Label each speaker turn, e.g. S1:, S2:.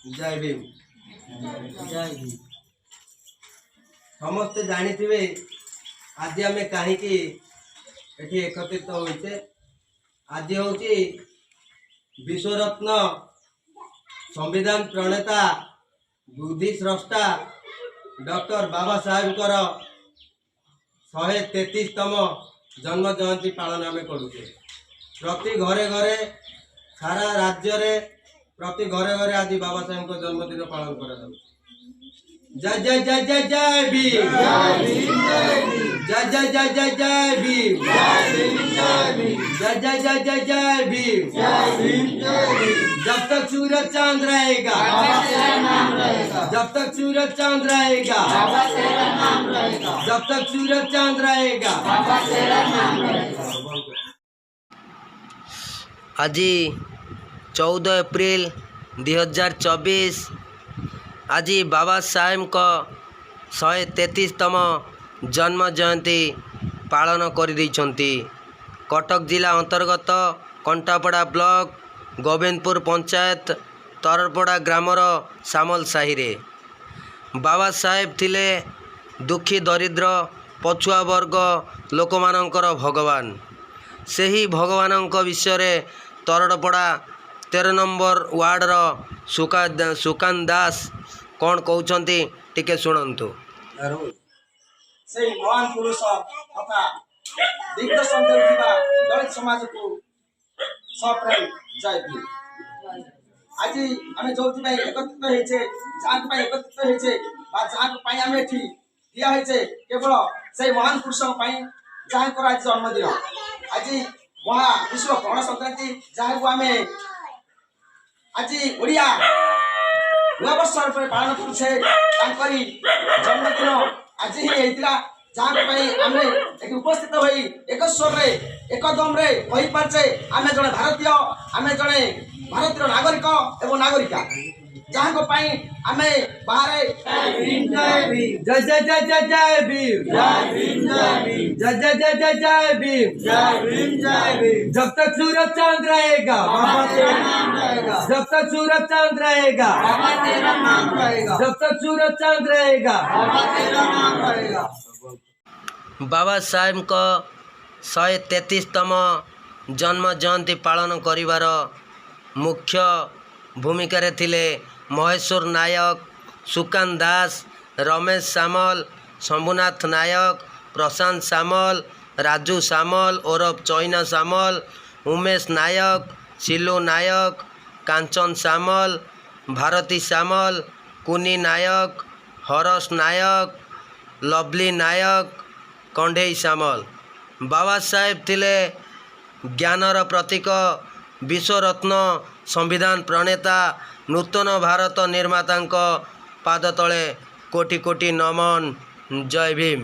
S1: जय भीम। जय भीम। समस्ते जानिथिबे आज आम कहीं एकत्रित होइछे। आज होची विश्वरत्न संविधान प्रणेता बुद्धि स्रष्टा डॉक्टर बाबा साहेब 133तम जन्म जयंती पालन आम करुचे। प्रति घरे घरे सारा राज्य रे प्रति घरे घरे आज बाबा साहेब जन्मदिन पालन करा। जय जय जय जय जय भीम। जय जय जय जय जय भीम। जय जय जय जय जय भीम। जब तक सूरज चांद रहेगा, जब तक सूरज चांद रहेगा, जब तक सूरज चांद रहेगा।
S2: आज 14 एप्रिल 2024 आज बाबा साहेब को 133तम जन्म जयंती पालन कर कटक जिला अंतर्गत कंटापड़ा ब्लॉक गोविंदपुर पंचायत तरपड़ा ग्रामर सामल साही रे। बाबा साहेब थिले दुखी दरिद्र पछुआ वर्ग लोक मानकर भगवान। सही भगवानक विषय तरड़पड़ा 13 नंबर वार्डर सुकान दास कौन कहते टिके शुणु।
S3: से महान पुरुष तथा दिग्दर्शन देउथिबा दलित समाज को सप्रेम जय भीम। आज आम जो एकत्रित होइछे जाक पय एकत्रित होइछे बा जाक पय आम एठी दिया होइछे केवल से महान पुरुष पय जाकर आज जन्मदिन। आज महा विश्व गण संक्रांति जहाँ को आम आज ओडिया नववर्ष रूप पालन करुचे। जन्मदिन आज ही होता जहाँ आम उपस्थित हो एक स्वर एकदम कही पार्चे आम जड़े भारतीय, आम जड़े भारतीय नागरिक एवं नागरिका जहाँ आम बाहर
S1: जय जय जय जय जय भीम। जय जय जय जय जय भीम। जब तक सूरज चांद रहेगा, जब तक सूरज चांद रहेगा, जब तक सूरज चांद रहेगा।
S2: बाबा साहेब को 133तम जन्म जयंती पालन करिवार मुख्य भूमिका रे थिले महेश्वर नायक, सुकान दास, रमेश सामल, शंभुनाथ नायक, प्रशांत सामल, राजू सामल ओरफ चैना सामल, उमेश नायक, सिलू नायक, कांचन सामल, भारती सामल, कुनी नायक, हरस नायक, लवली नायक, कंढेई सामल। बाबा साहेब थिले ज्ञानर प्रतीक, विश्वरत्न संविधान प्रणेता, नूतन भारत निर्माता पाद तले कोटि कोटि नमन। जय भीम।